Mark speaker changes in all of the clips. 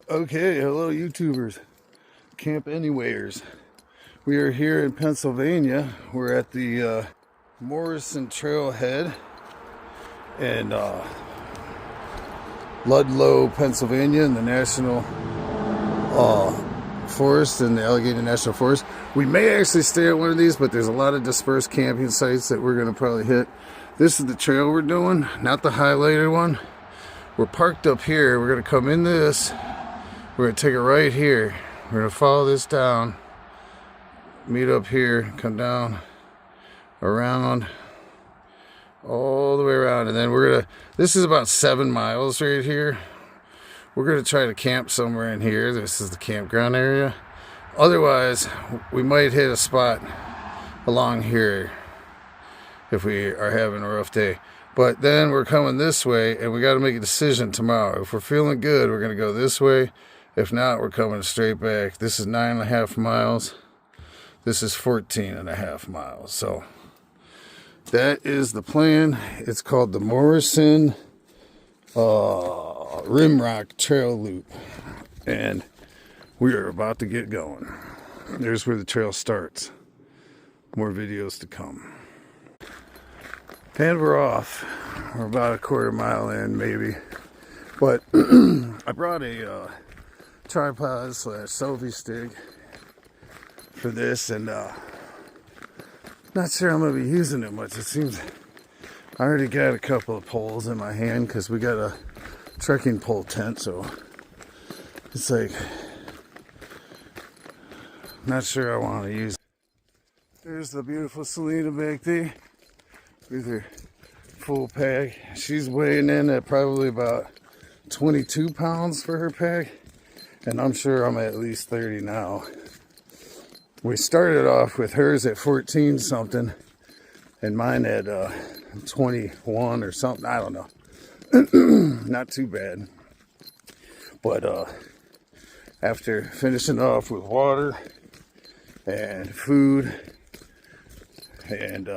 Speaker 1: Okay, hello YouTubers, Camp Anywheres. We are here in Pennsylvania. We're at the Morrison Trailhead in Ludlow, Pennsylvania, in the National Forest, in the Allegheny National Forest. We may actually stay at one of these, but there's a lot of dispersed camping sites that we're going to probably hit. This is the trail we're doing, not the highlighted one. We're parked up here. We're going to come in this. We're going to take it right here. We're going to follow this down, meet up here, come down, around, all the way around. And then we're going to, this is about 7 miles right here. We're going to try to camp somewhere in here. This is the campground area. Otherwise, we might hit a spot along here if we are having a rough day. But then we're coming this way, and we got to make a decision tomorrow. If we're feeling good, we're going to go this way. If not, we're coming straight back. This is 9.5 miles. This is 14.5 miles. So that is the plan. It's called the Morrison Rimrock Trail Loop. And we are about to get going. There's where the trail starts. More videos to come. And we're off. We're about a quarter mile in, maybe. But I brought a tripod / selfie stick for this, and not sure I'm going to be using it much. It seems I already got a couple of poles in my hand because we got a trekking pole tent, so it's like not sure I want to use it. There's the beautiful Selena back there with her full pack. She's weighing in at probably about 22 pounds for her pack. And I'm sure I'm at least 30 now. We started off with hers at 14 something and mine at 21 or something. I don't know. Not too bad. But after finishing off with water and food and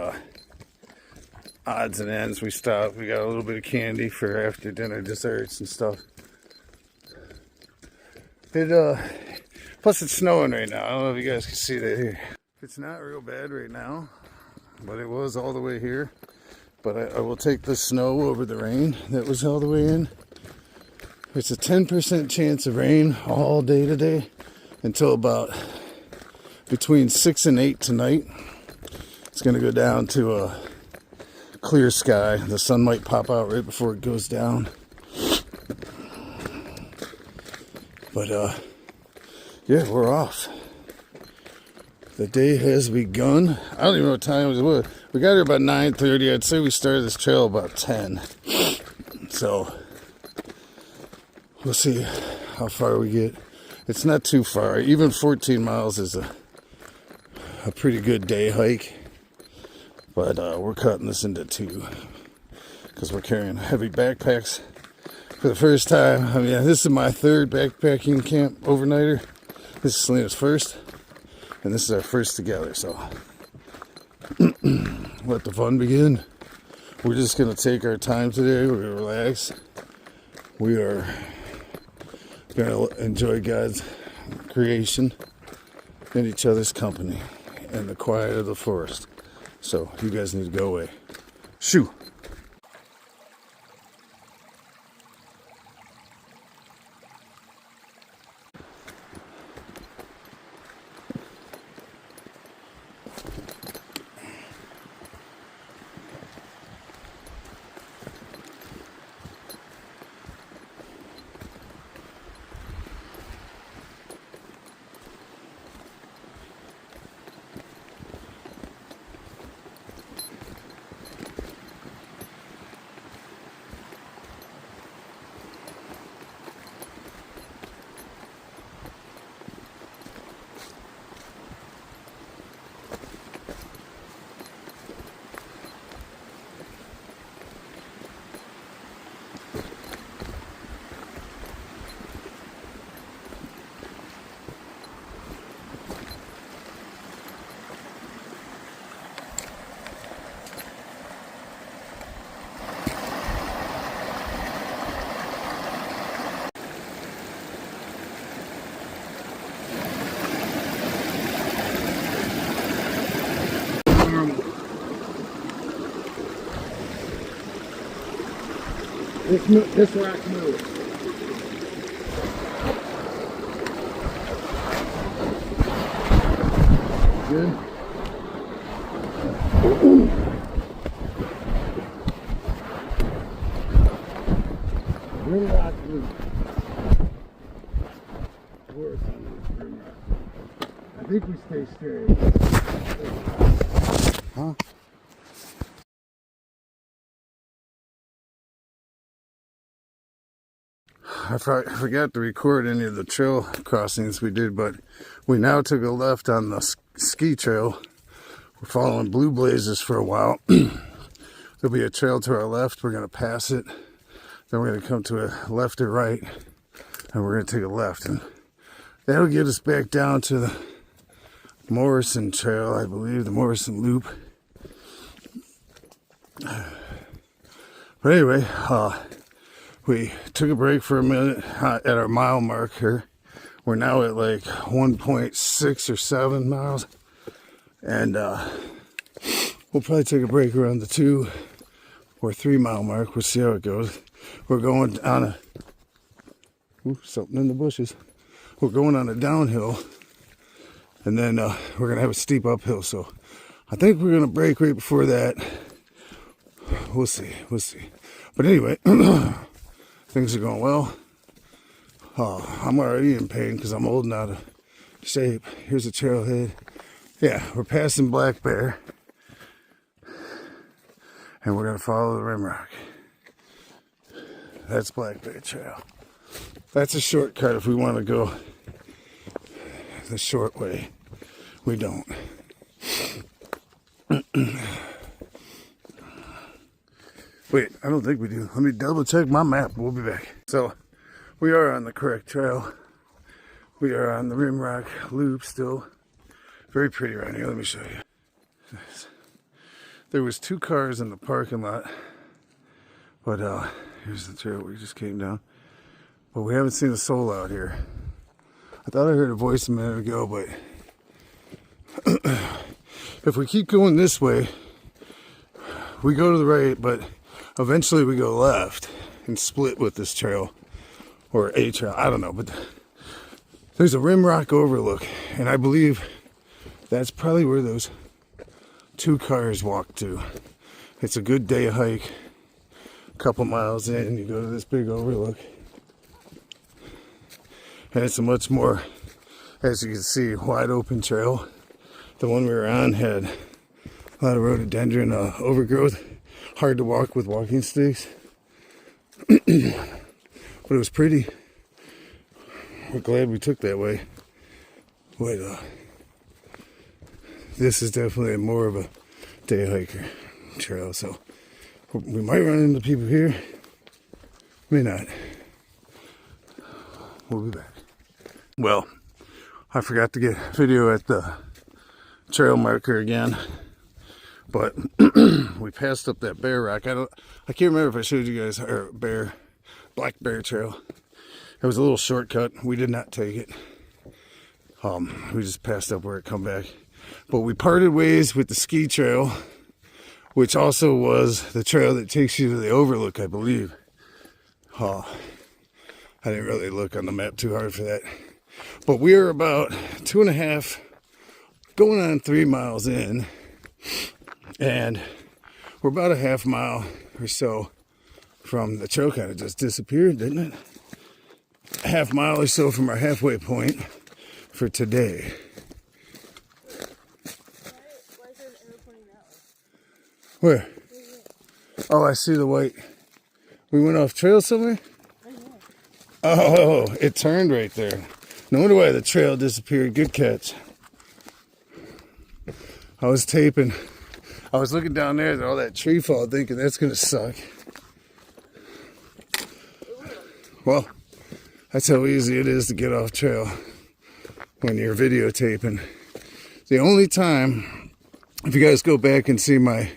Speaker 1: odds and ends, we stopped. We got a little bit of candy for after dinner desserts and stuff. Plus it's snowing right now. I don't know if you guys can see that here. It's not real bad right now, but it was all the way here. But I will take the snow over the rain that was all the way in. It's a 10% chance of rain all day today until about between 6 and 8 tonight. It's going to go down to a clear sky. The sun might pop out right before it goes down. But yeah, we're off. The day has begun. I don't even know what time it was. We got here about 9:30. I'd say we started this trail about 10. So we'll see how far we get. It's not too far. Even 14 miles is a pretty good day hike. But we're cutting this into 2 because we're carrying heavy backpacks for the first time. I mean, this is my 3rd backpacking camp overnighter. This is Selena's first, and this is our first together, so let the fun begin. We're just going to take our time today. We're going to relax. We are going to enjoy God's creation and each other's company and the quiet of the forest. So you guys need to go away. Shoo! This rock moves. Good. Rim rock moves. Worse on this rim rock. I think we stay straight. Huh? I forgot to record any of the trail crossings we did, but we now took a left on the ski trail. We're following Blue Blazes for a while. There'll be a trail to our left. We're going to pass it. Then we're going to come to a left or right, and we're going to take a left. And that'll get us back down to the Morrison trail, I believe, the Morrison loop. But anyway, we took a break for a minute at our mile marker. We're now at like 1.6 or 7 miles. And we'll probably take a break around the 2 or 3 mile mark. We'll see how it goes. We're going on a... Ooh, something in the bushes. We're going on a downhill. And then we're going to have a steep uphill. So I think we're going to break right before that. We'll see. We'll see. But anyway... Things are going well. I'm already in pain because I'm old and out of shape. Here's a trailhead. Yeah, we're passing Black Bear. And we're going to follow the Rim Rock. That's Black Bear Trail. That's a shortcut if we want to go the short way. We don't. Wait, I don't think we do. Let me double check my map. We'll be back. So, we are on the correct trail. We are on the Rim Rock loop still. Very pretty right here. Let me show you. There was 2 cars in the parking lot. But here's the trail we just came down. But we haven't seen a soul out here. I thought I heard a voice a minute ago, but if we keep going this way, we go to the right, but eventually we go left and split with this trail, or a trail, I don't know, but there's a Rim Rock overlook, and I believe that's probably where those 2 cars walk to. It's a good day hike, a couple miles in, you go to this big overlook, and it's a much more, as you can see, wide open trail. The one we were on had a lot of rhododendron overgrowth. Hard to walk with walking sticks. But it was pretty. We're glad we took that way. But this is definitely more of a day hiker trail. So we might run into people here. May not. We'll be back. Well, I forgot to get video at the trail marker again. But we passed up that Bear Rock. I can't remember if I showed you guys our Black Bear Trail. It was a little shortcut. We did not take it. We just passed up where it come back. But we parted ways with the ski trail, which also was the trail that takes you to the overlook, I believe. I didn't really look on the map too hard for that. But we are about 2.5, going on 3 miles in. And we're about a half mile or so from the trail. Kind of just disappeared, didn't it? A half mile or so from our halfway point for today.
Speaker 2: Why is there an arrow pointing that way?
Speaker 1: Where? Oh, I see the white. We went off trail somewhere? Oh, it turned right there. No wonder why the trail disappeared. Good catch. I was taping. I was looking down there at all that tree fall thinking that's going to suck. Well, that's how easy it is to get off trail when you're videotaping. The only time, if you guys go back and see my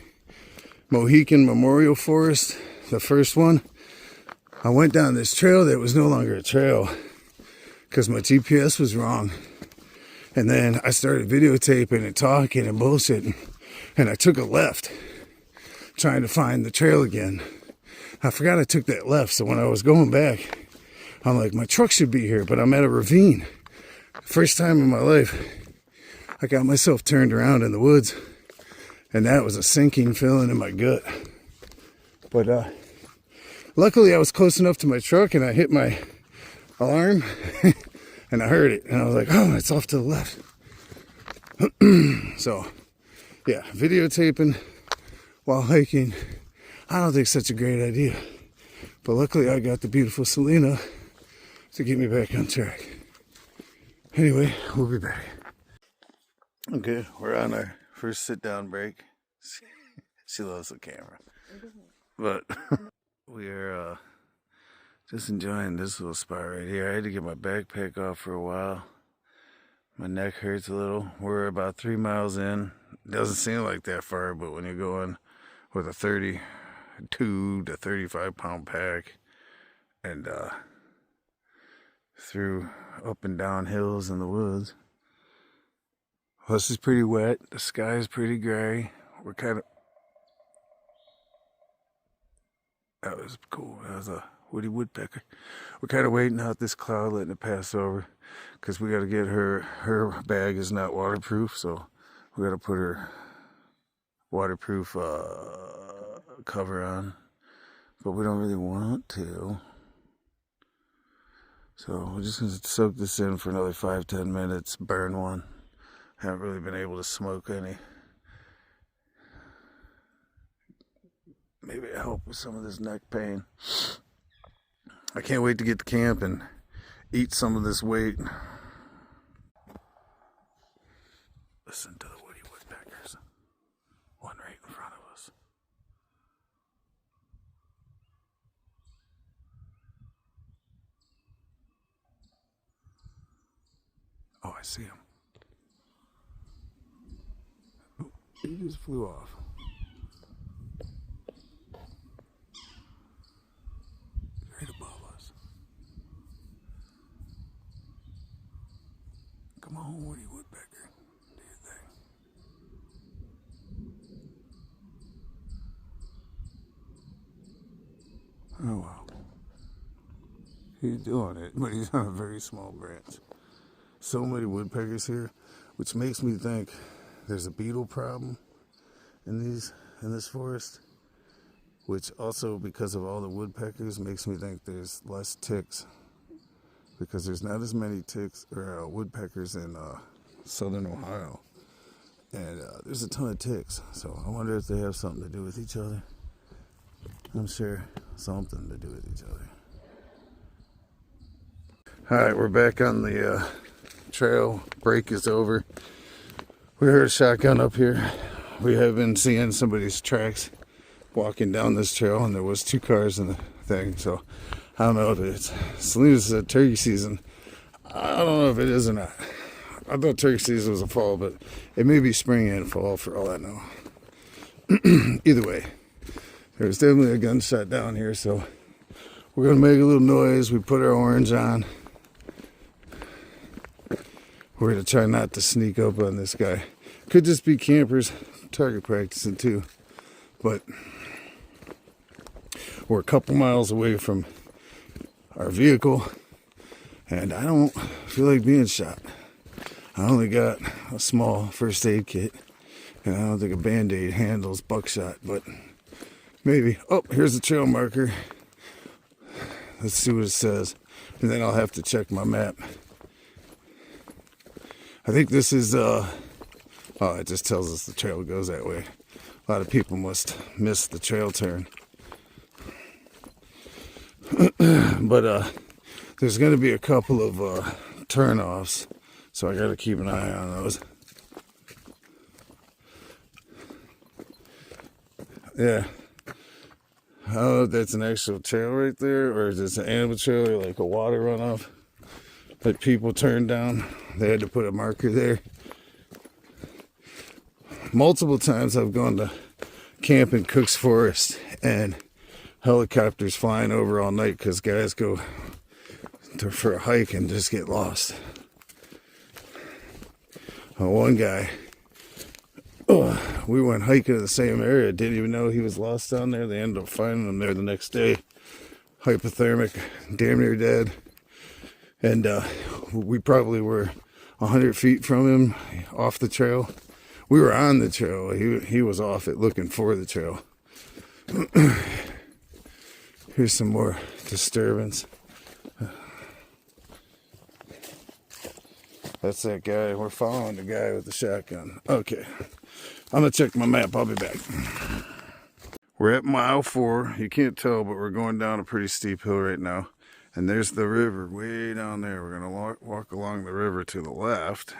Speaker 1: Mohican Memorial Forest, the first one, I went down this trail that was no longer a trail because my GPS was wrong. And then I started videotaping and talking and bullshitting. And I took a left, trying to find the trail again. I forgot I took that left. So when I was going back, I'm like, my truck should be here, but I'm at a ravine. First time in my life, I got myself turned around in the woods, and that was a sinking feeling in my gut. But luckily I was close enough to my truck and I hit my alarm and I heard it and I was like, oh, it's off to the left. So yeah, videotaping while hiking, I don't think such a great idea. But luckily I got the beautiful Selena to get me back on track. Anyway, we'll be back. Okay, we're on our first sit down break. She loves the camera. But we are just enjoying this little spot right here. I had to get my backpack off for a while. My neck hurts a little. We're about 3 miles in. It doesn't seem like that far, but when you're going with a 32 to 35 pound pack and through up and down hills in the woods. Plus it's pretty wet. The sky is pretty gray. We're kind of... That was cool. That was a woody woodpecker. We're kind of waiting out this cloud, letting it pass over, because we got to get her bag is not waterproof, so we got to put her waterproof cover on, but we don't really want to. So we're just going to soak this in for another 5-10 minutes, burn one. Haven't really been able to smoke any. Maybe it'll help with some of this neck pain. I can't wait to get to camp and eat some of this weight. Listen to the woody woodpeckers. One right in front of us. Oh, I see him. Oh, he just flew off. Right above us. Come on, woody woodpecker. Do your thing. Oh, wow. He's doing it, but he's on a very small branch. So many woodpeckers here, which makes me think there's a beetle problem in this forest, which also, because of all the woodpeckers, makes me think there's less ticks, because there's not as many ticks or woodpeckers in southern Ohio, and there's a ton of ticks. So I wonder if they have something to do with each other. I'm sure something to do with each other. All right, we're back on the trail. Break is over. We heard a shotgun up here. We have been seeing somebody's tracks walking down this trail, and there was 2 cars in the thing. So I don't know if it's Selena's turkey season. I don't know if it is or not. I thought turkey season was a fall, but it may be spring and fall for all I know. Either way, there's definitely a gunshot down here, so we're gonna make a little noise. We put our orange on. We're gonna try not to sneak up on this guy. Could just be campers target practicing too, but we're a couple miles away from our vehicle, and I don't feel like being shot. I only got a small first aid kit, and I don't think a Band-Aid handles buckshot, but maybe. Oh, here's the trail marker. Let's see what it says, and then I'll have to check my map. I think this is, oh, it just tells us the trail goes that way. A lot of people must miss the trail turn. But there's going to be a couple of turnoffs, so I got to keep an eye on those. Yeah. I don't know if that's an actual trail right there, or is it an animal trail, or like a water runoff that people turned down. They had to put a marker there. Multiple times I've gone to camp in Cook's Forest, and helicopters flying over all night because guys go for a hike and just get lost. One guy We went hiking in the same area. Didn't even know he was lost down there. They ended up finding him there the next day. Hypothermic, damn near dead. And we probably were 100 feet from him, off the trail. We were on the trail. He was off it, looking for the trail. Here's some more disturbance. That's that guy. We're following the guy with the shotgun. Okay. I'm going to check my map. I'll be back. We're at mile 4. You can't tell, but we're going down a pretty steep hill right now. And there's the river way down there. We're going to walk along the river to the left.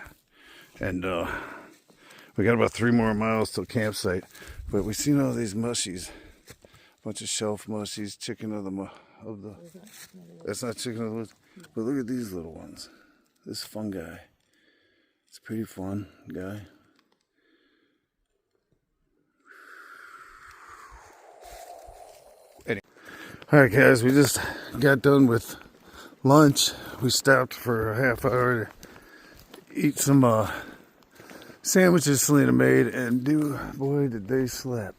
Speaker 1: And we got about 3 more miles till campsite. But we've seen all these mushies. Bunch of shelf mushies, chicken of the... That's not chicken of the woods. But look at these little ones. This fungi. It's pretty fun, guy. Alright guys, we just got done with lunch. We stopped for a half hour to eat some sandwiches Selena made, and boy did they slap.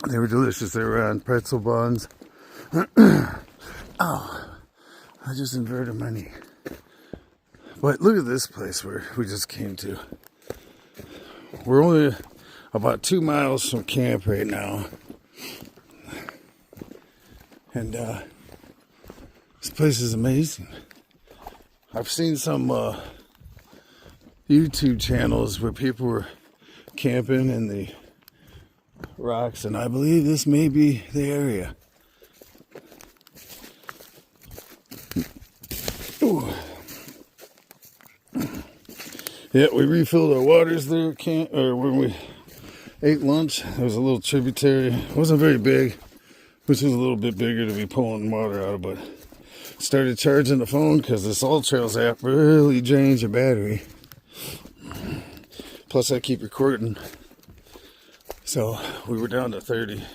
Speaker 1: They were delicious. They were on pretzel buns. Oh, I just inverted my knee. But look at this place where we just came to. We're only about 2 miles from camp right now. And this place is amazing. I've seen some YouTube channels where people were camping in the rocks, and I believe this may be the area. Ooh. Yeah, we refilled our waters there when we ate lunch. There was a little tributary. It wasn't very big, which was a little bit bigger to be pulling water out of, but started charging the phone because this All Trails app really drains your battery. Plus I keep recording. So we were down to 35%.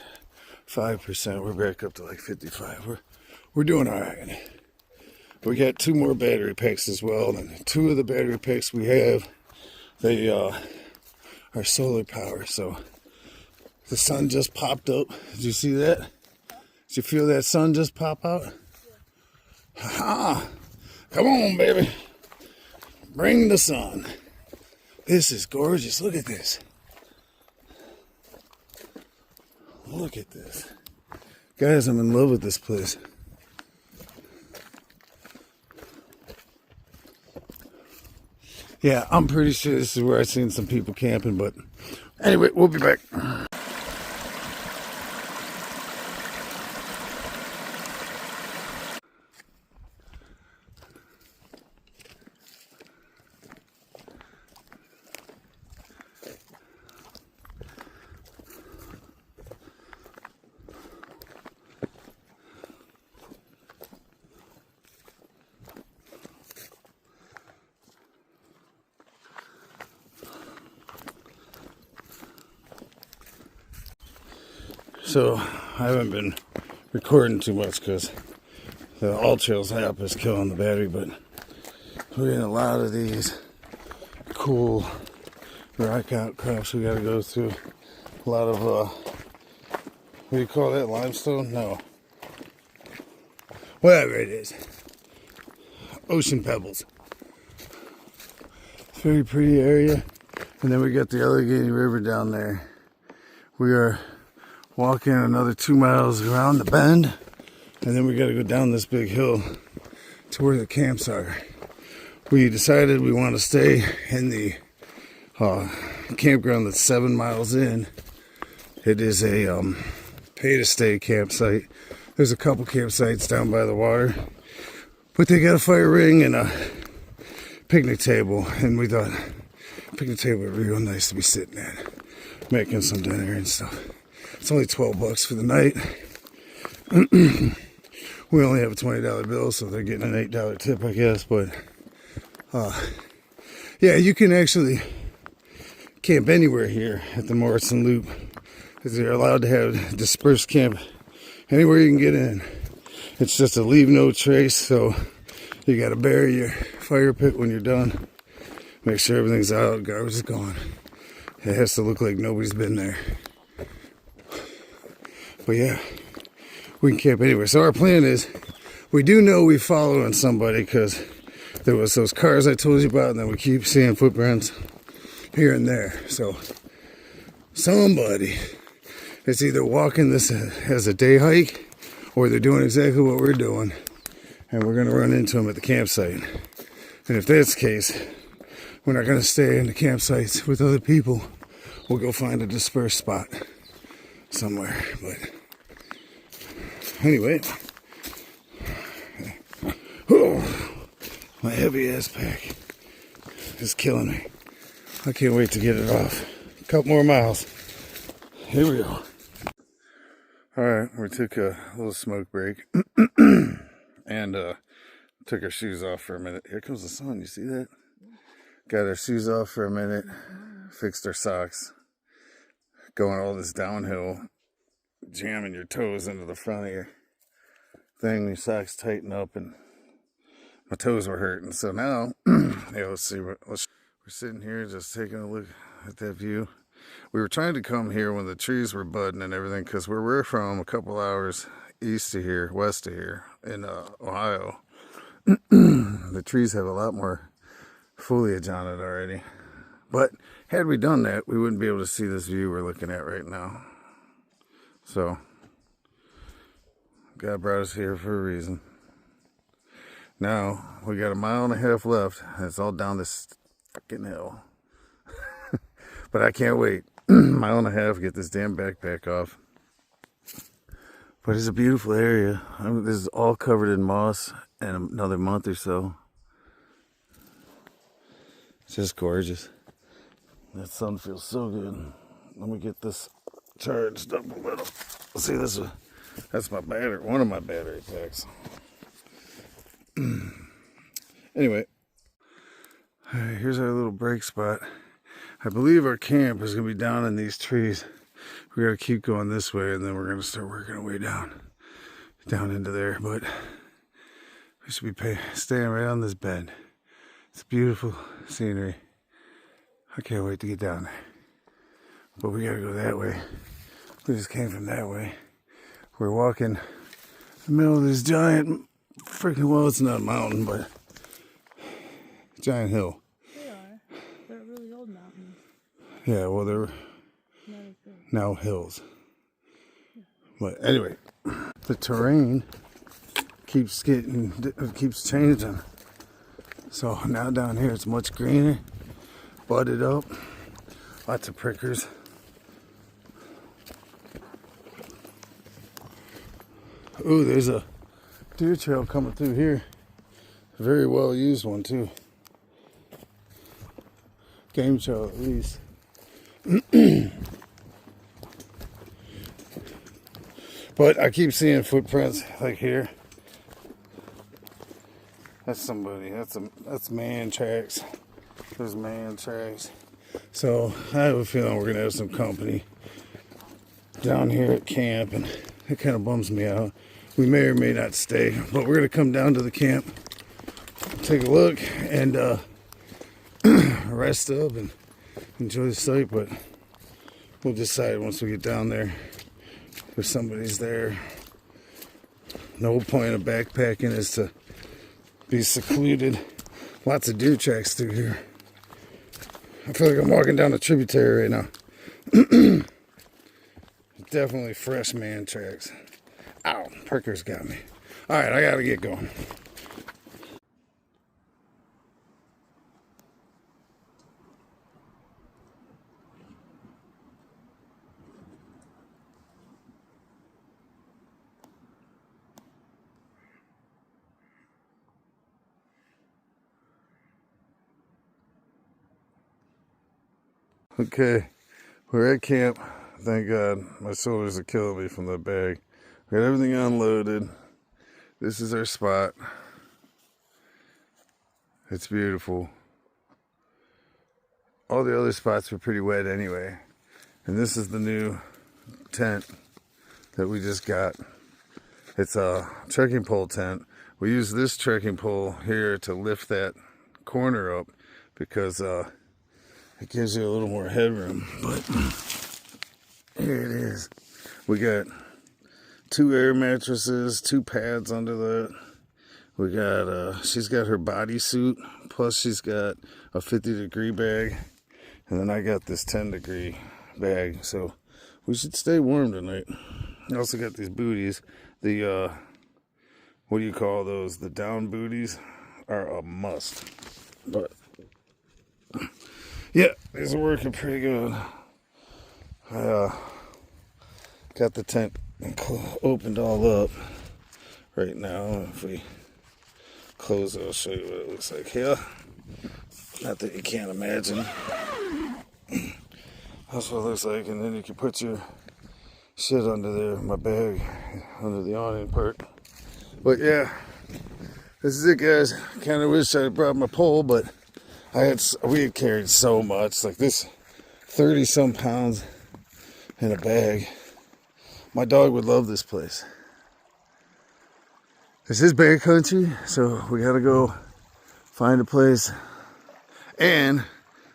Speaker 1: We're back up to like 55. We're doing all right. We got 2 more battery packs as well, and 2 of the battery packs we have, they are solar power. So the sun just popped up. Did you see that? Did you feel that sun just pop out? Ha! Come on, baby. Bring the sun. This is gorgeous. Look at this. Look at this. Guys, I'm in love with this place. Yeah, I'm pretty sure this is where I've seen some people camping, but anyway, we'll be back. So I haven't been recording too much because the All Trails app is killing the battery, but we're getting a lot of these cool rock outcrops we got to go through. A lot of what do you call that, limestone? No, whatever it is, ocean pebbles. It's a very pretty area. And then we got the Allegheny River down there. We are walking another 2 miles around the bend, and then we got to go down this big hill to where the camps are. We decided we want to stay in the campground that's 7 miles in. It is a pay-to-stay campsite. There's a couple campsites down by the water, but they got a fire ring and a picnic table, and we thought a picnic table would be real nice to be sitting at, making some dinner and stuff. It's only $12 for the night. We only have a $20 bill, so they're getting an $8 tip, I guess. But yeah, you can actually camp anywhere here at the Morrison Loop, because they're allowed to have dispersed camp anywhere you can get in. It's just a leave no trace, so you got to bury your fire pit when you're done. Make sure everything's out, garbage is gone. It has to look like nobody's been there. But yeah, we can camp anywhere. So our plan is, we do know we're following somebody because there was those cars I told you about, and then we keep seeing footprints here and there. So somebody is either walking this as a day hike, or they're doing exactly what we're doing, and we're gonna run into them at the campsite. And if that's the case, we're not gonna stay in the campsites with other people. We'll go find a dispersed spot somewhere. But anyway, oh, my heavy ass pack is killing me. I can't wait to get it off. A couple more miles. Here we go. Alright, we took a little smoke break and took our shoes off for a minute. Here comes the sun, you see that? Got our shoes off for a minute, fixed our socks. Going all this downhill, jamming your toes into the front of your thing, your socks tighten up, and my toes were hurting. So now, yeah, let's see. We're sitting here just taking a look at that view. We were trying to come here when the trees were budding and everything, because where we're from, a couple hours east of here, west of here, in Ohio, the trees have a lot more foliage on it already. But had we done that, we wouldn't be able to see this view we're looking at right now. So, God brought us here for a reason. Now, we got 1.5 miles left, and it's all down this fucking hill. But I can't wait. 1.5 miles, get this damn backpack off. But it's a beautiful area. This is all covered in moss in another month or so. It's just gorgeous. That sun feels so good. Let me get this charged up a little. See, that's my battery, one of my battery packs. Anyway, here's our little break spot. I believe our camp is going to be down in these trees. We got to keep going this way, and then we're going to start working our way down into there. But we should be staying right on this bed. It's beautiful scenery. I can't wait to get down there. But we gotta go that way. We just came from that way. We're walking in the middle of this giant freaking, well, it's not a mountain, but giant hill.
Speaker 2: They are. They're really old mountains.
Speaker 1: Yeah, well, they're now hills. Yeah. But anyway, the terrain keeps changing. So now down here it's much greener. Budded up, lots of prickers. Ooh, there's a deer trail coming through here. A very well used one too. Game trail at least. But I keep seeing footprints like here. That's somebody. That's man tracks. There's man tracks. So I have a feeling we're gonna have some company down here at camp, and it kind of bums me out. We may or may not stay, but we're gonna come down to the camp, take a look, and rest up and enjoy the sight. But we'll decide once we get down there if somebody's there. The whole point of backpacking is to be secluded. Lots of deer tracks through here. I feel like I'm walking down a tributary right now. Definitely fresh man tracks. Ow, prickers got me. Alright, I gotta get going. Okay, we're at camp. Thank God. My shoulders are killing me from the bag. We got everything unloaded. This is our spot. It's beautiful. All the other spots were pretty wet anyway. And this is the new tent that we just got. It's a trekking pole tent. We use this trekking pole here to lift that corner up because it gives you a little more headroom. But here it is. We got 2 air mattresses, 2 pads under that. We got, she's got her bodysuit, plus she's got a 50-degree bag. And then I got this 10-degree bag, so we should stay warm tonight. I also got these booties. The, what do you call those? The down booties are a must. But, yeah, these are working pretty good. I got the tent opened all up right now. If we close it, I'll show you what it looks like here. Not that you can't imagine. That's what it looks like, and then you can put your shit under there, my bag, under the awning part. But yeah, this is it, guys. Kind of wish I had brought my pole, but we had carried so much, like this 30-some pounds in a bag. My dog would love this place. This is bear country, so we gotta go find a place. And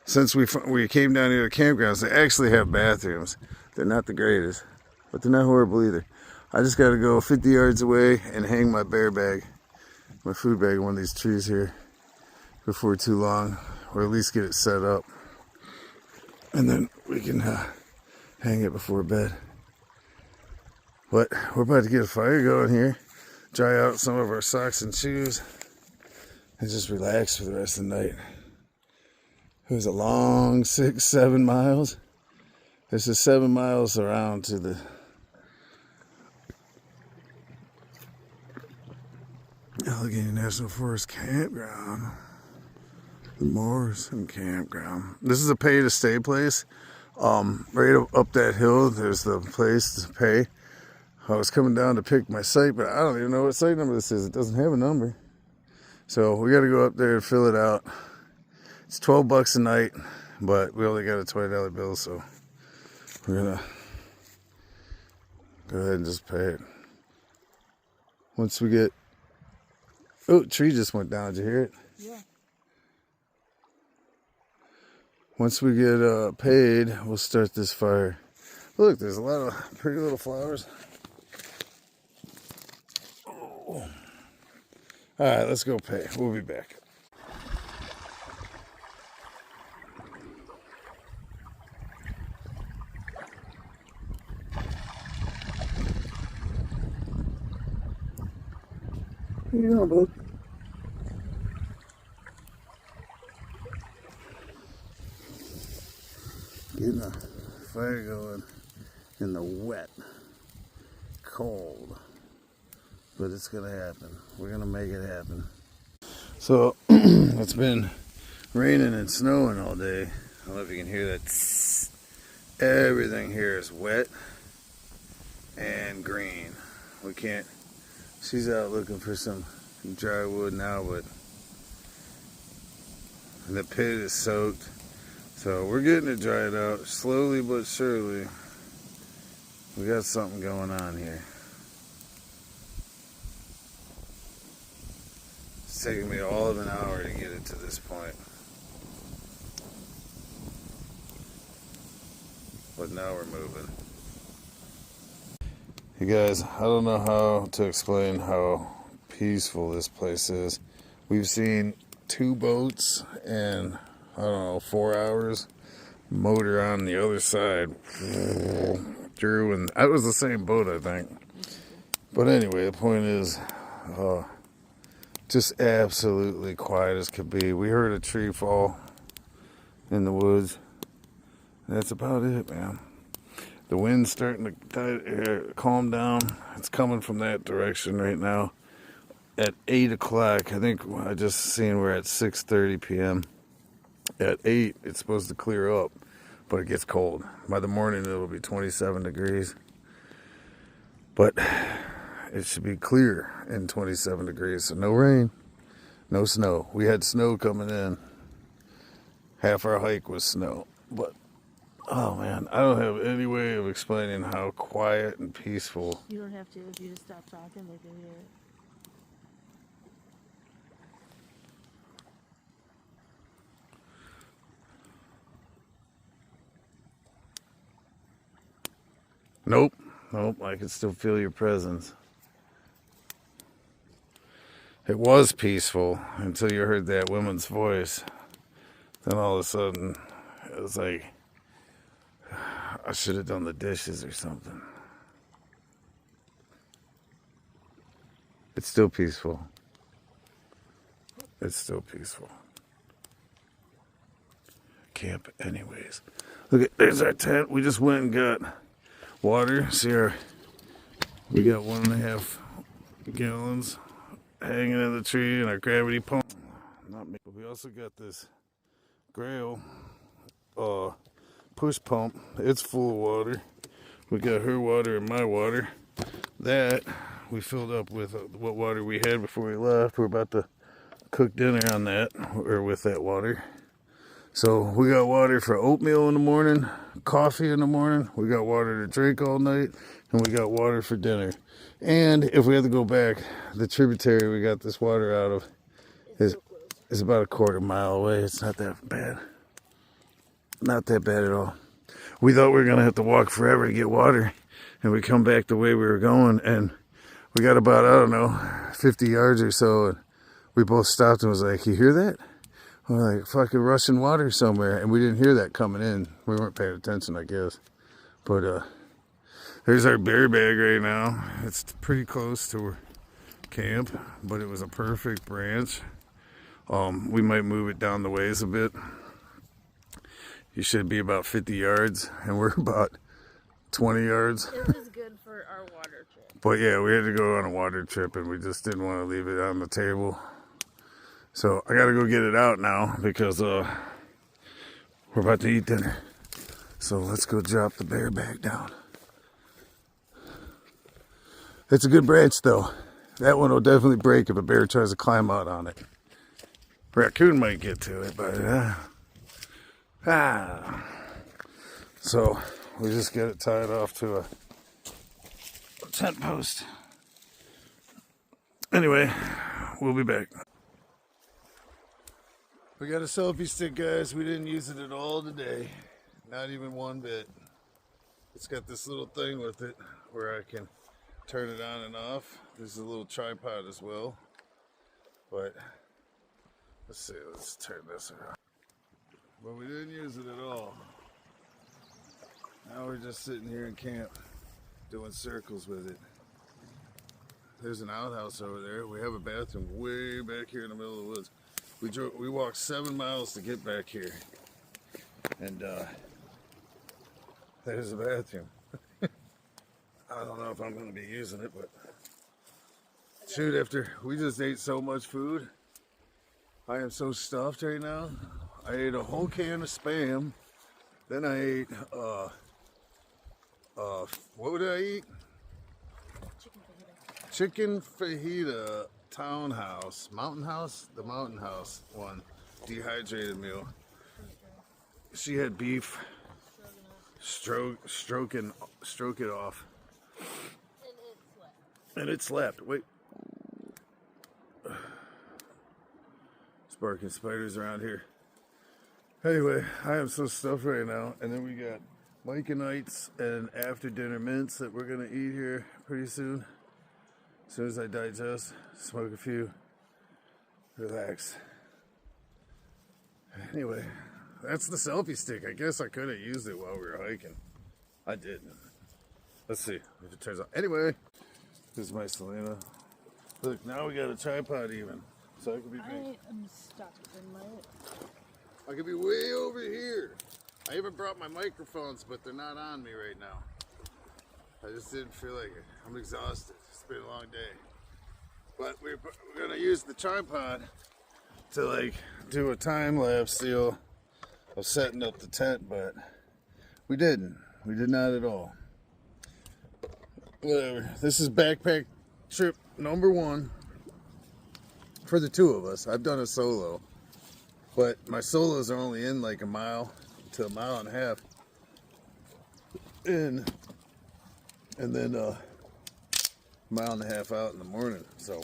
Speaker 1: since we came down here to campgrounds, they actually have bathrooms. They're not the greatest, but they're not horrible either. I just gotta go 50 yards away and hang my bear bag, my food bag, in one of these trees here before too long, or at least get it set up. And then we can hang it before bed. But we're about to get a fire going here, dry out some of our socks and shoes, and just relax for the rest of the night. It was a long 6-7 miles. This is 7 miles around to the Allegheny National Forest campground. The Morrison campground. This is a pay-to-stay place. Right up that hill, there's the place to pay. I was coming down to pick my site, but I don't even know what site number this is. It doesn't have a number. So we got to go up there and fill it out. It's $12 a night, but we only got a $20 bill, so we're gonna go ahead and just pay it. Once we get, oh, tree just went down. Did you hear it?
Speaker 2: Yeah.
Speaker 1: Once we get paid, we'll start this fire. Look, there's a lot of pretty little flowers. Oh. All right, let's go pay. We'll be back. How you doing, bud? Getting a fire going in the wet, cold, but it's gonna happen. We're gonna make it happen. So it's been raining and snowing all day. I don't know if you can hear that. Tss. Everything here is wet and green. We can't. She's out looking for some dry wood now, but the pit is soaked. So we're getting it dried out slowly but surely. We got something going on here. It's taken me all of an hour to get it to this point. But now we're moving. You guys, I don't know how to explain how peaceful this place is. We've seen 2 boats in, I don't know, 4 hours. Motor on the other side. Through, and that was the same boat, I think. But anyway, the point is, just absolutely quiet as could be. We heard a tree fall in the woods. That's about it, man. The wind's starting to calm down. It's coming from that direction right now. At 8 o'clock, I think I just seen we're at 6:30 p.m. At 8, it's supposed to clear up, but it gets cold. By the morning, it'll be 27 degrees. But it should be clear in 27 degrees, so no rain, no snow. We had snow coming in. Half our hike was snow, but oh man, I don't have any way of explaining how quiet and peaceful.
Speaker 2: You don't have to. If you just stop talking, they can hear it.
Speaker 1: Nope. Nope. I can still feel your presence. It was peaceful until you heard that woman's voice. Then all of a sudden, it was like, I should have done the dishes or something. It's still peaceful. It's still peaceful. Camp anyways. Look at, there's our tent. We just went and got water. See we got 1.5 gallons hanging in the tree and our gravity pump. Not me. But we also got this Grail push pump. It's full of water. We got her water and my water. That we filled up with what water we had before we left. We're about to cook dinner on that, or with that water. So we got water for oatmeal in the morning, coffee in the morning. We got water to drink all night, and we got water for dinner. And if we had to go back, the tributary we got this water out of is about a quarter mile away. It's not that bad. Not that bad at all. We thought we were going to have to walk forever to get water, and we come back the way we were going, and we got about, I don't know, 50 yards or so, and we both stopped and was like, you hear that? We're like, fucking rushing water somewhere, and we didn't hear that coming in. We weren't paying attention, I guess. But there's our bear bag right now. It's pretty close to our camp, but it was a perfect branch. We might move it down the ways a bit. You should be about 50 yards, and we're about 20 yards.
Speaker 2: It was good for our water trip.
Speaker 1: But yeah, we had to go on a water trip, and we just didn't want to leave it on the table. So I got to go get it out now because we're about to eat dinner. So let's go drop the bear bag down. It's a good branch, though. That one will definitely break if a bear tries to climb out on it. Raccoon might get to it, but so we just get it tied off to a tent post. Anyway, we'll be back. We got a selfie stick, guys. We didn't use it at all today. Not even one bit. It's got this little thing with it where I can turn it on and off. There's a little tripod as well. But let's see, let's turn this around. But we didn't use it at all. Now we're just sitting here in camp doing circles with it. There's an outhouse over there. We have a bathroom way back here in the middle of the woods. We walked 7 miles to get back here. And there's a bathroom. I don't know if I'm going to be using it, but shoot, after we just ate so much food, I am so stuffed right now. I ate a whole can of Spam. Then I ate, what did I eat? Chicken fajita townhouse. Mountain House? The Mountain House one. Dehydrated meal. She had beef. Stroke it off. And it slept. Wait. Sparking spiders around here. Anyway, I am so stuffed right now. And then we got Mike-and-Ites and after dinner mints that we're going to eat here pretty soon. As soon as I digest, smoke a few, relax. Anyway, that's the selfie stick. I guess I could have used it while we were hiking. I didn't. Let's see if it turns out. Anyway, this is my Selena. Look, now we got a tripod even. So I could be big.
Speaker 2: I am stuck in my...
Speaker 1: I could be way over here. I even brought my microphones, but they're not on me right now. I just didn't feel like it. I'm exhausted. It's been a long day. But we're gonna use the tripod to like do a time lapse deal of setting up the tent, but we didn't. We did not at all. Whatever. This is backpack trip number 1 for the 2 of us. I've done a solo, but my solos are only in like a mile to a mile and a half in, and then a mile and a half out in the morning. So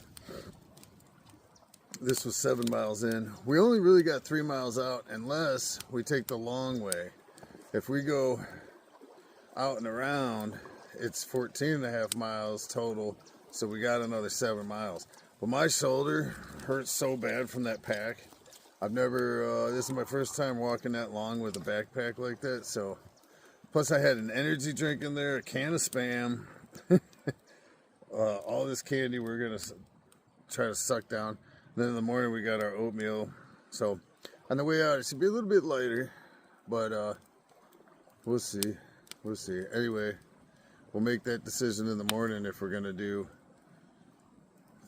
Speaker 1: this was 7 miles in. We only really got 3 miles out unless we take the long way. If we go out and around it's 14 and a half miles total, so we got another 7 miles. But my shoulder hurts so bad from that pack. I've never, this is my first time walking that long with a backpack like that, so. Plus I had an energy drink in there, a can of Spam, all this candy we're gonna try to suck down. And then in the morning we got our oatmeal. So on the way out it should be a little bit lighter, but we'll see. We'll see. Anyway, we'll make that decision in the morning if we're gonna do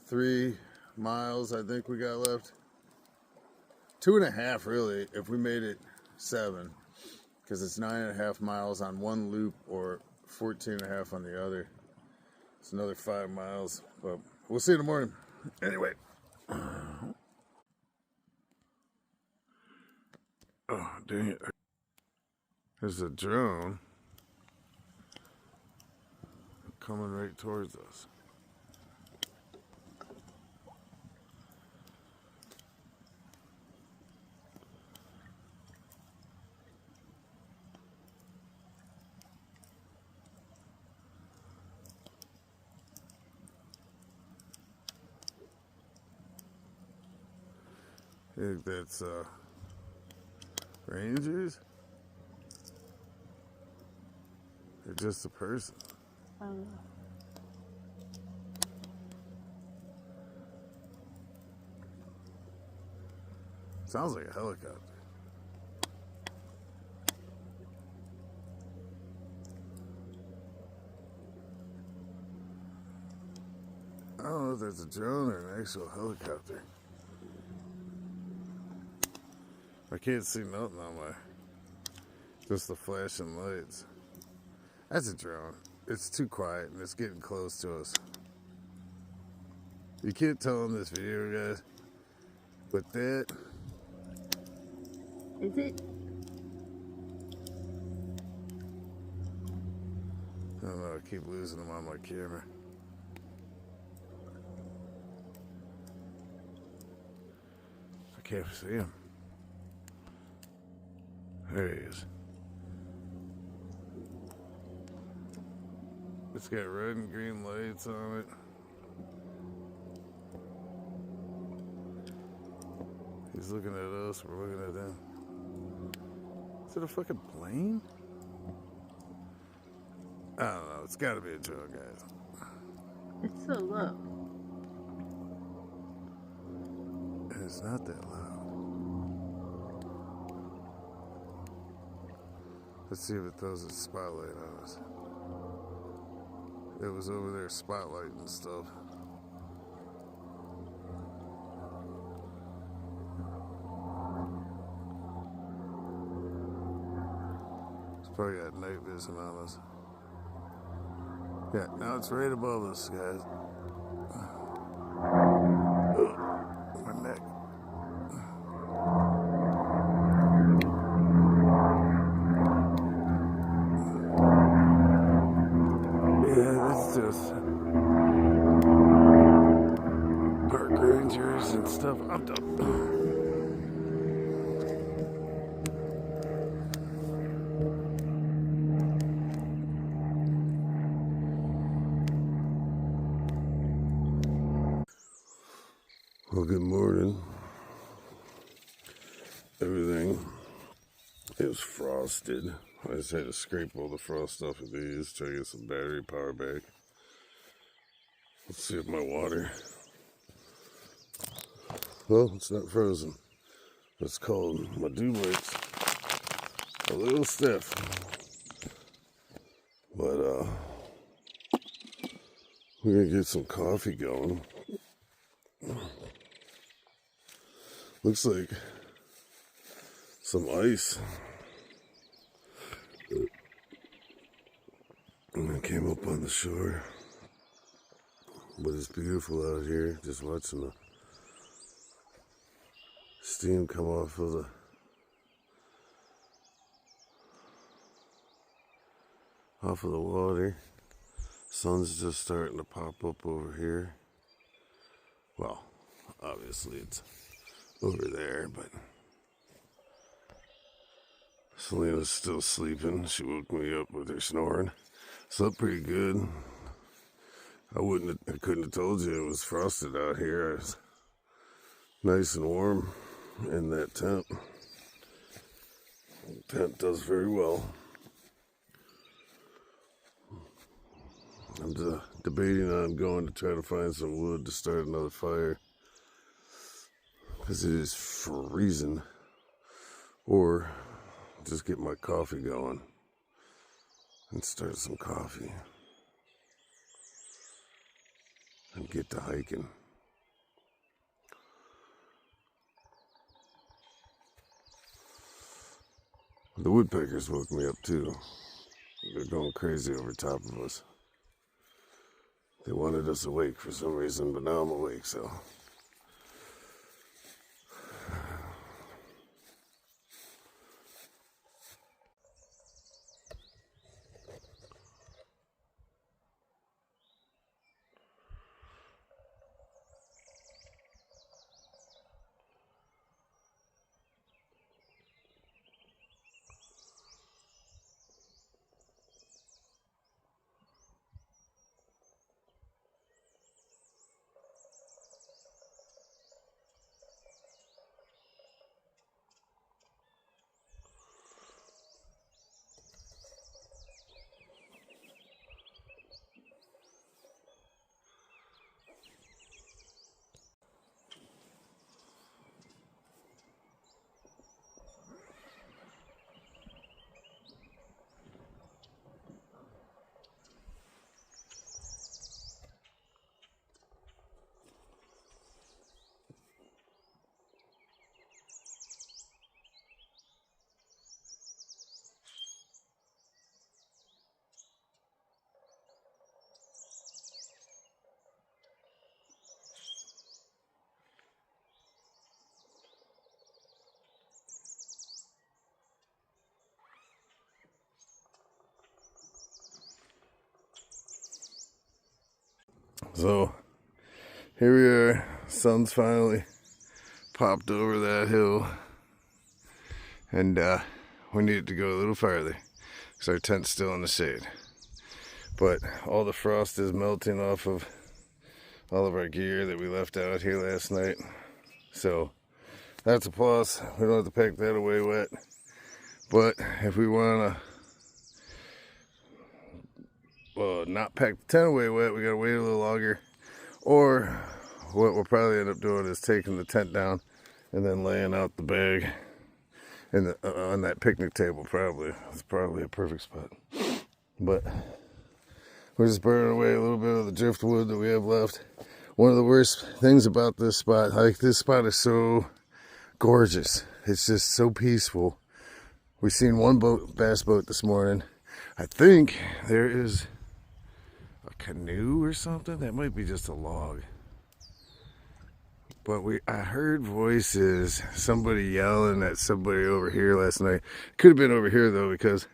Speaker 1: 3 miles. I think we got left 2.5 really if we made it 7, because it's 9.5 miles on one loop or 14.5 on the other. It's another 5 miles, but we'll see in the morning. Anyway. Oh, dang it. There's a drone coming right towards us. I think that's Rangers? Or just a person?
Speaker 2: I don't know.
Speaker 1: Sounds like a helicopter. I don't know if that's a drone or an actual helicopter. I can't see nothing on my, just the flashing lights. That's a drone. It's too quiet and it's getting close to us. You can't tell in this video, guys, but that.
Speaker 2: Is it?
Speaker 1: I don't know, I keep losing them on my camera. I can't see him. There he is. It's got red and green lights on it. He's looking at us, we're looking at him. Is it a fucking plane? I don't know, it's gotta be a drone, guys.
Speaker 2: It's so low.
Speaker 1: And it's not that loud. Let's see if it throws a spotlight on us. It was over there spotlighting stuff. It's probably got night vision on us. Yeah, now it's right above us, guys. Ugh, my neck. Just park rangers and stuff. I'm done. Well, good morning. Everything is frosted. I just had to scrape all the frost off of these, try to get some battery power back. Let's see if my water. Well, it's not frozen. It's cold. My dew light's a little stiff. But, we're gonna get some coffee going. Looks like some ice. And I came up on the shore. But it's beautiful out here, just watching the steam come off of the water. Sun's just starting to pop up over here. Well, obviously it's over there, but Selena's still sleeping. She woke me up with her snoring. Slept pretty good. I couldn't have told you it was frosted out here. It's nice and warm in that tent. The tent does very well. I'm debating on going to try to find some wood to start another fire, because it is freezing, or just get my coffee going and start some coffee and get to hiking. The woodpeckers woke me up too. They're going crazy over top of us. They wanted us awake for some reason, but now I'm awake, so. So here we are. Sun's finally popped over that hill, and we needed to go a little farther because our tent's still in the shade. But all the frost is melting off of all of our gear that we left out here last night. So that's a plus. We don't have to pack that away wet. But if we want to not pack the tent away wet, we gotta wait a little longer. Or what we'll probably end up doing is taking the tent down and then laying out the bag in on that picnic table. It's probably a perfect spot. But we're just burning away a little bit of the driftwood that we have left. One of the worst things about this spot, like, this spot is so gorgeous. It's just so peaceful. We seen one bass boat this morning. I think there is a canoe or something. That might be just a log. But I heard voices, somebody yelling at somebody over here last night. Could have been over here though, because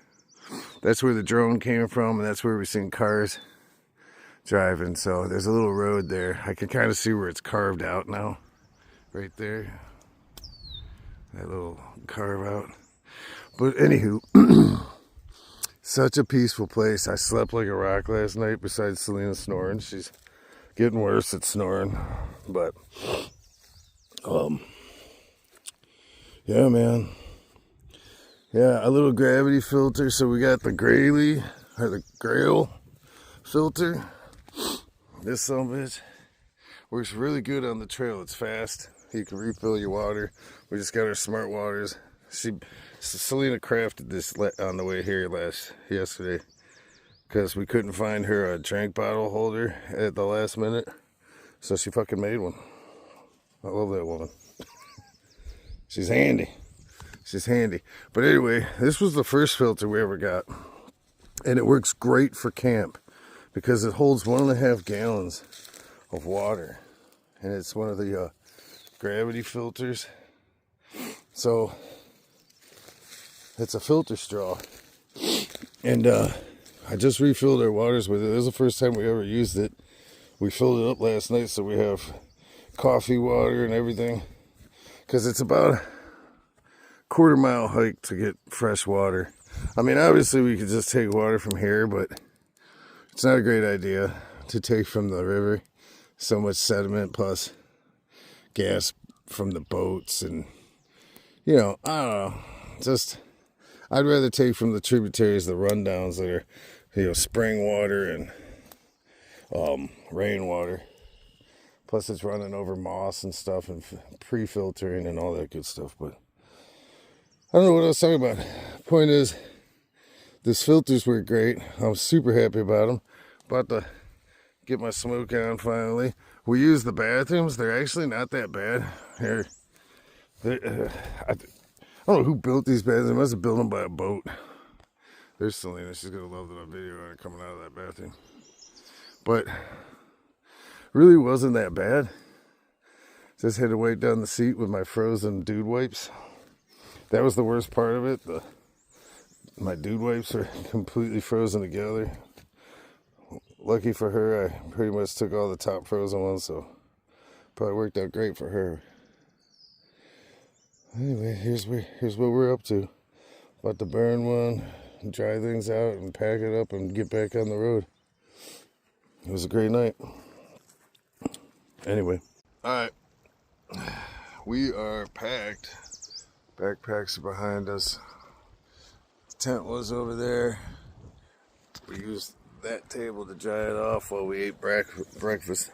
Speaker 1: that's where the drone came from, and that's where we seen cars driving. So there's a little road there. I can kind of see where it's carved out now, right there. That little carve out. But anywho, such a peaceful place. I slept like a rock last night besides Selena snoring. She's getting worse at snoring. But, yeah, man. Yeah, a little gravity filter. So we got the Grayle, or the Grail filter. This son of a bitch works really good on the trail. It's fast. You can refill your water. We just got our smart waters. Selena crafted this on the way here yesterday, because we couldn't find her a drink bottle holder at the last minute, so she fucking made one. I love that woman. She's handy. But anyway, this was the first filter we ever got, and it works great for camp because it holds 1.5 gallons of water, and it's one of the gravity filters. So it's a filter straw, and I just refilled our waters with it. This is the first time we ever used it. We filled it up last night, so we have coffee water and everything, because it's about a 1/4 mile hike to get fresh water. I mean, obviously we could just take water from here, but It's not a great idea to take from the river. So much sediment plus gas from the boats, and I don't know. Just I'd rather take from the tributaries, the rundowns that are spring water and rainwater. Plus it's running over moss and stuff and pre-filtering and all that good stuff. But I don't know what I was talking about. Point is, this filters work great. I'm super happy about them. About to get my smoke on finally. We use the bathrooms. They're actually not that bad. Here, I don't know who built these bathrooms. They must have built them by a boat. There's Selena. She's going to love that video of her coming out of that bathroom. But really wasn't that bad. Just had to wipe down the seat with my frozen dude wipes. That was the worst part of it. My dude wipes are completely frozen together. Lucky for her, I pretty much took all the top frozen ones, so probably worked out great for her. Anyway, here's what we're up to. About to burn one, dry things out, and pack it up and get back on the road. It was a great night. Anyway, all right, we are packed. Backpacks are behind us. The tent was over there. We used that table to dry it off while we ate breakfast.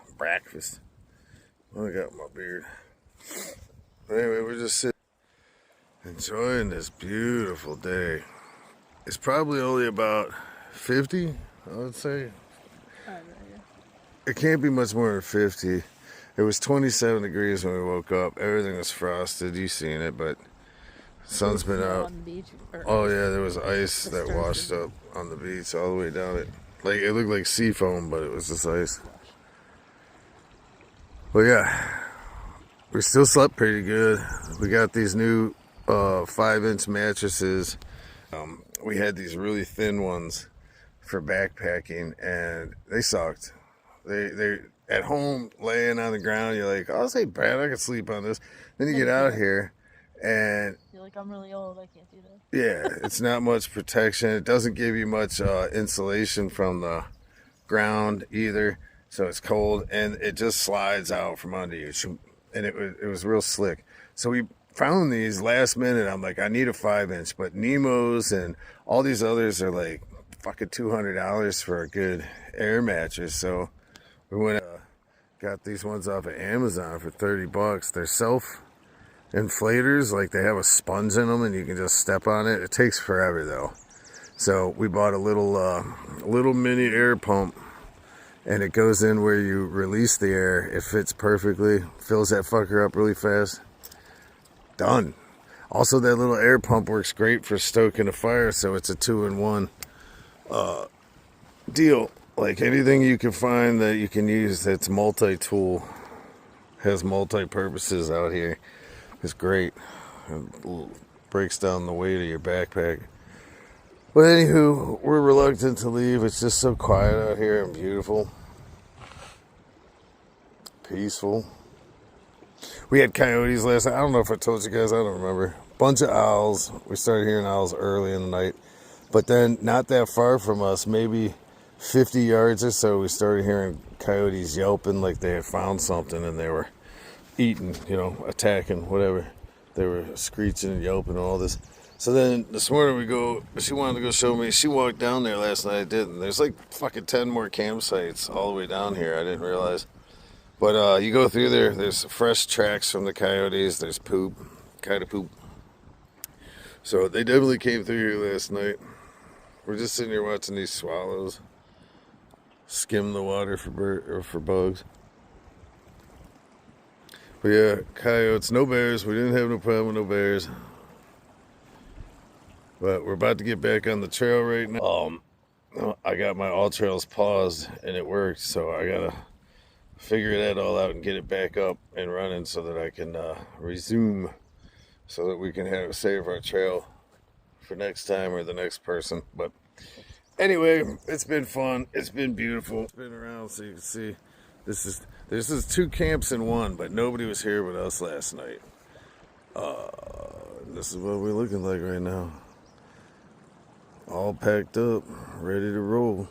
Speaker 1: Oh, I got my beard. But anyway, we're just sitting, enjoying this beautiful day. It's probably only about 50, I would say. It can't be much more than 50. It was 27 degrees when we woke up. Everything was frosted. You seen it, but sun's been out.
Speaker 2: On the beach,
Speaker 1: Oh yeah, there was ice that washed up on the beach all the way down it. Like it looked like sea foam, but it was just ice. Well, yeah, we still slept pretty good. We got these new 5-inch mattresses. We had these really thin ones for backpacking, and they sucked. They at home laying on the ground, you're like, oh, this ain't bad. I could sleep on this. Then you get out here, and
Speaker 2: you're like, I'm really old. I can't do that.
Speaker 1: yeah, it's not much protection. It doesn't give you much insulation from the ground either, so it's cold, and it just slides out from under you. And it was real slick. So we found these last minute. I'm like, I need a 5-inch, but Nemo's and all these others are like fucking $200 for a good air mattress. So we went got these ones off of Amazon for $30. They're self-inflators, like they have a sponge in them and you can just step on it. It takes forever though. So we bought a little mini air pump, and it goes in where you release the air. It fits perfectly, fills that fucker up really fast. Done. Also, that little air pump works great for stoking a fire, so it's a 2-in-1 deal. Like anything you can find that you can use that's multi-tool, has multi-purposes out here, is great. It breaks down the weight of your backpack. But anywho, we're reluctant to leave. It's just so quiet out here and beautiful. Peaceful. We had coyotes last night. I don't know if I told you guys. I don't remember. Bunch of owls. We started hearing owls early in the night. But then not that far from us, maybe 50 yards or so, we started hearing coyotes yelping like they had found something and they were eating, attacking, whatever. They were screeching and yelping and all this. So then this morning she wanted to go show me. She walked down there last night. I didn't. There's like fucking 10 more campsites all the way down here. I didn't realize. But you go through there, there's fresh tracks from the coyotes. There's coyote poop. So they definitely came through here last night. We're just sitting here watching these swallows skim the water for bugs. But yeah, coyotes, no bears. We didn't have no problem with no bears. But we're about to get back on the trail right now. I got my all trails paused and it worked, so I gotta figure that all out and get it back up and running so that I can resume, so that we can save our trail for next time or the next person. But anyway, it's been fun. It's been beautiful. It's been around so you can see. This is 2 camps in one, but nobody was here with us last night. This is what we're looking like right now. All packed up, ready to roll.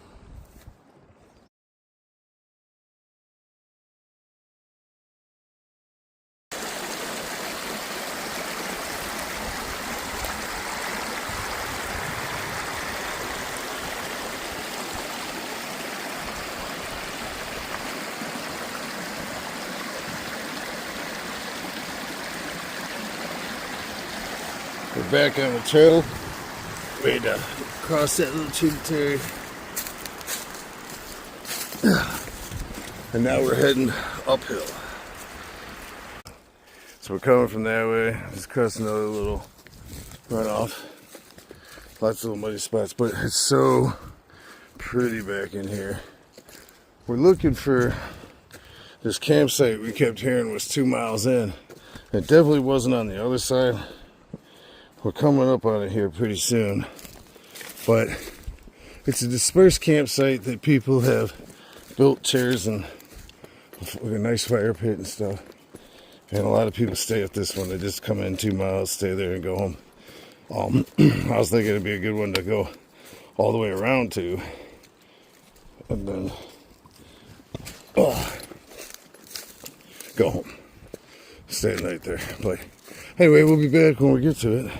Speaker 1: We're back on the trail. Ready to cross that little tributary. And now we're heading uphill. So we're coming from that way. Just crossing another little runoff. Lots of little muddy spots, but it's so pretty back in here. We're looking for this campsite we kept hearing was 2 miles in. It definitely wasn't on the other side. We're coming up on it here pretty soon. But it's a dispersed campsite that people have built chairs and with a nice fire pit and stuff. And a lot of people stay at this one. They just come in 2 miles, stay there, and go home. I was thinking it'd be a good one to go all the way around to. And then go home. Stay the night there. But anyway, we'll be back when we get to it.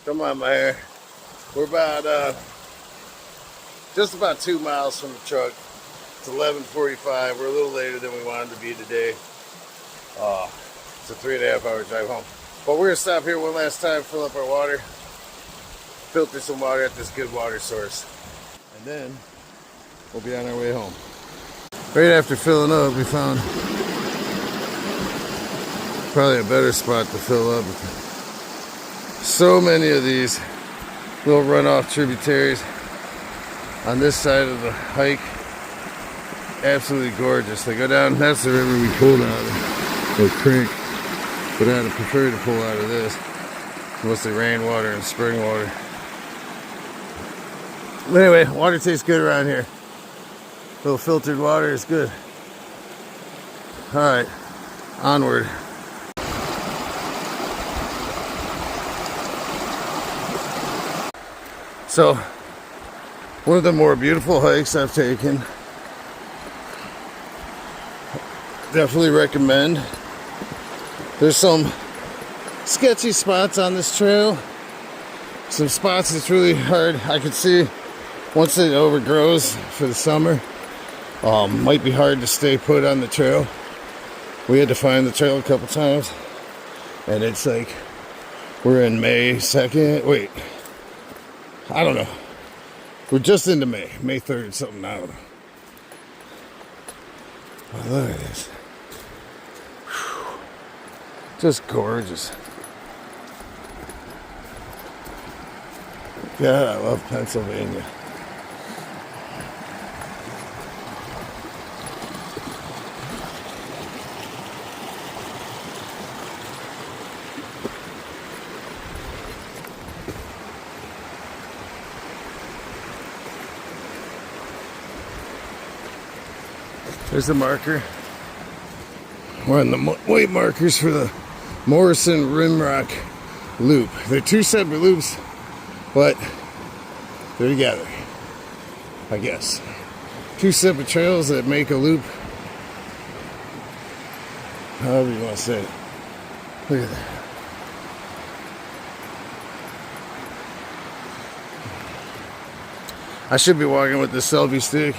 Speaker 1: Come on, my hair. We're about just about 2 miles from the truck. It's 11:45. We're a little later than we wanted to be today. It's a 3.5 hour drive home. But we're gonna stop here one last time, fill up our water, filter some water at this good water source, and then we'll be on our way home. Right after filling up, we found probably a better spot to fill up. So many of these little runoff tributaries on this side of the hike. Absolutely gorgeous. They go down, that's the river we pulled out of, or creek. But I'd prefer to pull out of this. Mostly rainwater and spring water. But anyway, water tastes good around here. A little filtered water is good. Alright, onward. So, one of the more beautiful hikes I've taken. Definitely recommend. There's some sketchy spots on this trail. Some spots it's really hard. I could see once it overgrows for the summer, might be hard to stay put on the trail. We had to find the trail a couple times. And it's like, we're in May 2nd. Wait. I don't know. We're just into May 3rd, something, I don't know. Oh, look at this. Whew. Just gorgeous. God, I love Pennsylvania. There's the marker. We're on the weight markers for the Morrison Rimrock Loop. They're two separate loops, but they're together, I guess. Two separate trails that make a loop. However you want to say it. Look at that. I should be walking with this selfie stick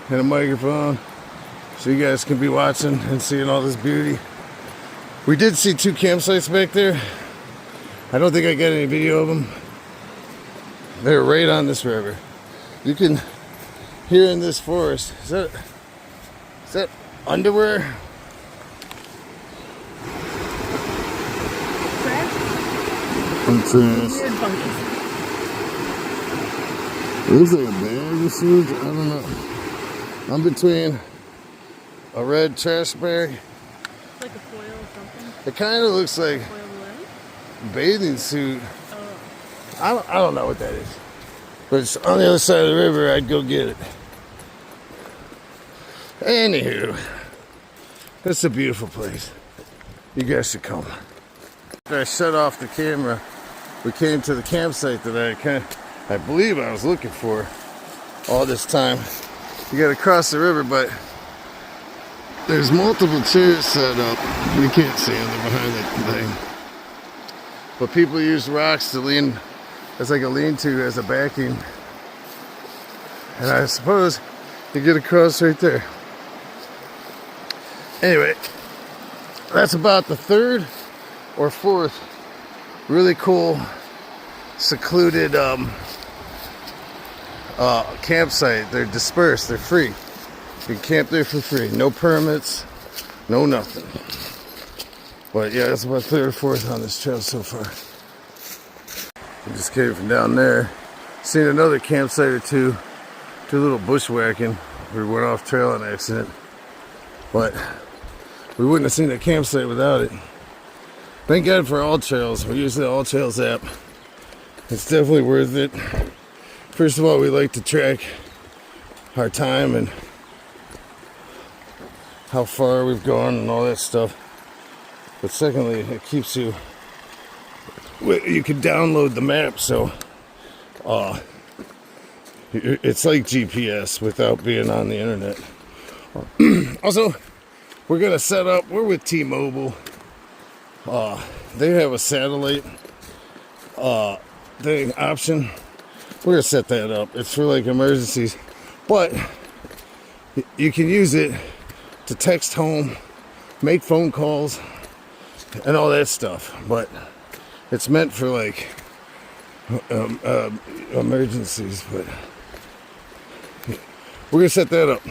Speaker 1: and a microphone so you guys can be watching and seeing all this beauty. We did see two campsites back there. I don't think I got any video of them. They're right on this river. You can hear in this forest. Is that underwear? Trash?
Speaker 2: Weird bunkies.
Speaker 1: It looks like a bag of sewage. I don't know. I'm between a red trash bag.
Speaker 2: Like a foil or something.
Speaker 1: It kind of looks like
Speaker 2: Oil balloon?
Speaker 1: bathing suit.
Speaker 2: Oh.
Speaker 1: I don't know what that is. But it's on the other side of the river. I'd go get it. Anywho, it's a beautiful place. You guys should come. After I shut off the camera, we came to the campsite that I believe I was looking for all this time. You gotta cross the river, but there's multiple chairs set up. You can't see them, they're behind that thing. But people use rocks to lean, as like a lean-to as a backing. And I suppose you get across right there. Anyway, that's about the third or fourth really cool, secluded campsite. They're dispersed, they're free. You can camp there for free. No permits, no nothing. But yeah, that's about third or fourth on this trail so far. We just came from down there. Seen another campsite or two. Do a little bushwhacking. We went off trail on accident. But we wouldn't have seen that campsite without it. Thank God for All Trails. We use the All Trails app. It's definitely worth it. First of all, we like to track our time and how far we've gone and all that stuff. But secondly, it keeps you can download the map, so it's like GPS without being on the internet. Also, we're gonna set up, we're with T-Mobile. They have a satellite thing option. We're gonna set that up. It's for like emergencies, but you can use it to text home, make phone calls, and all that stuff. But it's meant for like emergencies. But we're gonna set that up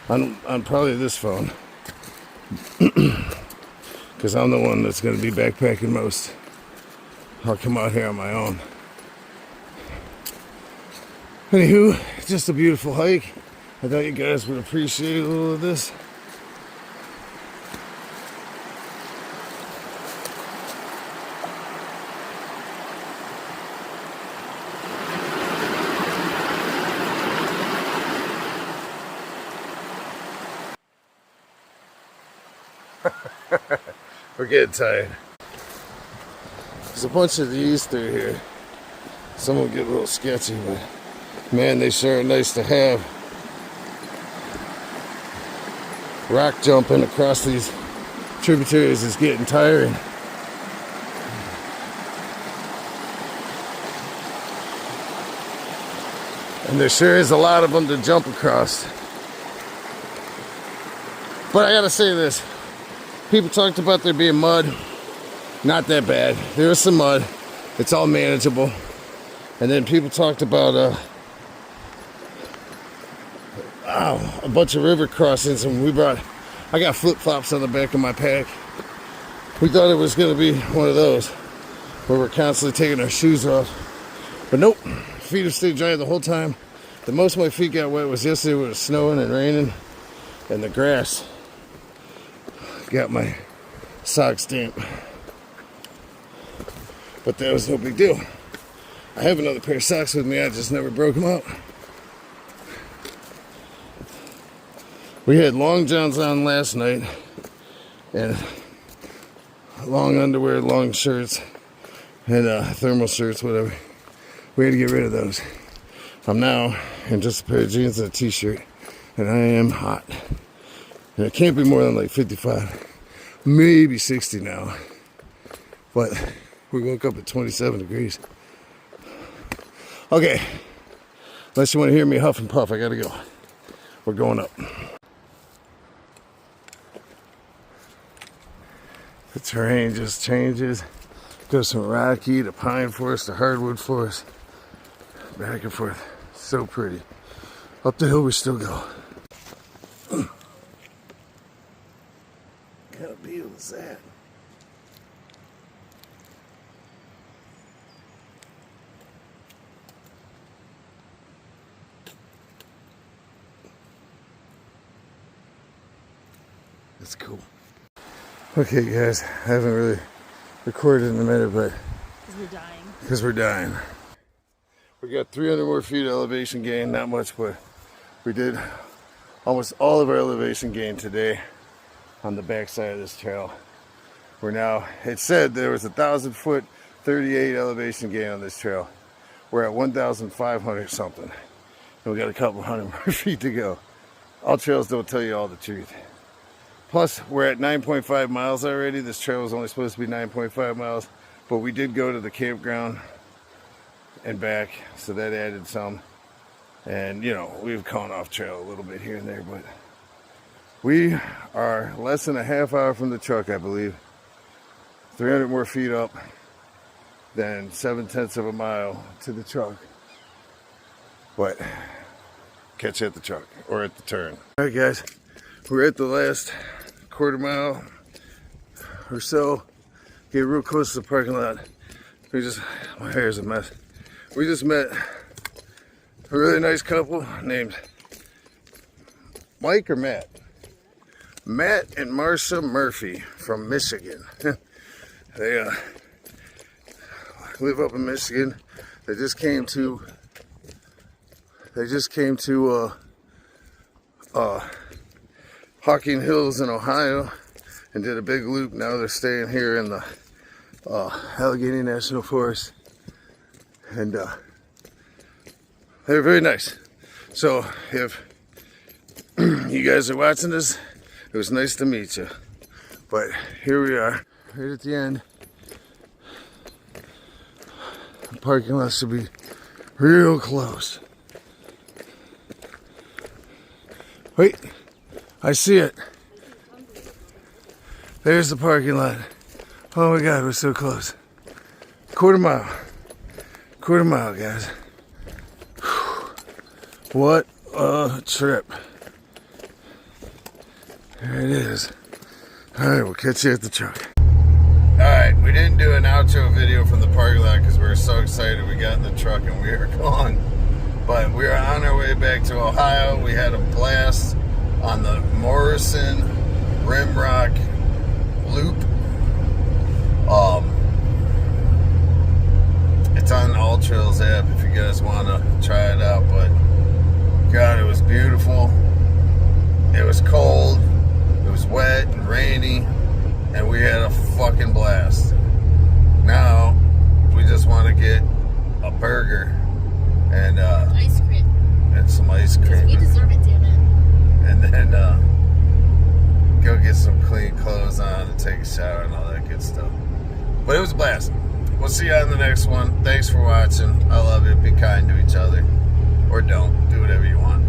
Speaker 1: on probably this phone. Because I'm the one that's going to be backpacking most. I'll come out here on my own. Anywho, just a beautiful hike. I thought you guys would appreciate a little of this. We're getting tired. There's a bunch of these through here. Some will get a little sketchy, but man, they sure are nice to have. Rock jumping across these tributaries is getting tiring. And there sure is a lot of them to jump across. But I gotta say this. People talked about there being mud. Not that bad. There was some mud. It's all manageable. And then people talked about a bunch of river crossings, and I got flip-flops on the back of my pack. We thought it was going to be one of those where we're constantly taking our shoes off. But nope. Feet have stayed dry the whole time. The most my feet got wet was yesterday when it was snowing and raining, and the grass got my socks damp. But that was no big deal. I have another pair of socks with me, I just never broke them out. We had long johns on last night, and long underwear, long shirts, and thermal shirts, whatever. We had to get rid of those. I'm now in just a pair of jeans and a t-shirt, and I am hot. And it can't be more than like 55, maybe 60 now. But we woke up at 27 degrees. Okay, unless you want to hear me huff and puff, I gotta go. We're going up. The terrain just changes. Goes from rocky to pine forest to hardwood forest. Back and forth. So pretty. Up the hill we still go. What kind of beetle is that? That's cool. Okay, guys, I haven't really recorded in a minute, but
Speaker 2: Because we're dying.
Speaker 1: We got 300 more feet of elevation gain, not much, but we did almost all of our elevation gain today on the backside of this trail. We're now, it said there was 1,000 foot, 38 elevation gain on this trail. We're at 1,500 something, and we got a couple hundred more feet to go. All trails don't tell you all the truth. Plus, we're at 9.5 miles already. This trail was only supposed to be 9.5 miles, but we did go to the campground and back, so that added some. And, you know, we've gone off trail a little bit here and there, but we are less than a half hour from the truck, I believe. 300 more feet up, then 7/10 of a mile to the truck. But catch you at the truck or at the turn. All right, guys, we're at the last quarter mile or so. Get real close to the parking lot. My hair's a mess. We just met a really nice couple named Mike or Matt? Matt and Marsha Murphy from Michigan. They live up in Michigan. They just came to Hocking Hills in Ohio and did a big loop. Now they're staying here in the Allegheny National Forest, and they're very nice. So if you guys are watching this, it was nice to meet you. But here we are, right at the end. The parking lot should be real close. Wait, I see it. There's the parking lot. Oh my God, we're so close. Quarter mile, guys. What a trip. There it is. All right, we'll catch you at the truck. All right, we didn't do an outro video from the parking lot because we were so excited we got in the truck and we were gone. But we are on our way back to Ohio. We had a blast on the Morrison Rimrock Loop. It's on the All Trails app if you guys want to try it out. But God, it was beautiful. It was cold. It was wet and rainy, and we had a fucking blast. Now we just want to get a burger and
Speaker 2: Ice cream.
Speaker 1: and some ice cream.
Speaker 2: We deserve it, damn it.
Speaker 1: And then go get some clean clothes on and take a shower and all that good stuff. But it was a blast. We'll see you on the next one. Thanks for watching. I love you. Be kind to each other. Or don't. Do whatever you want.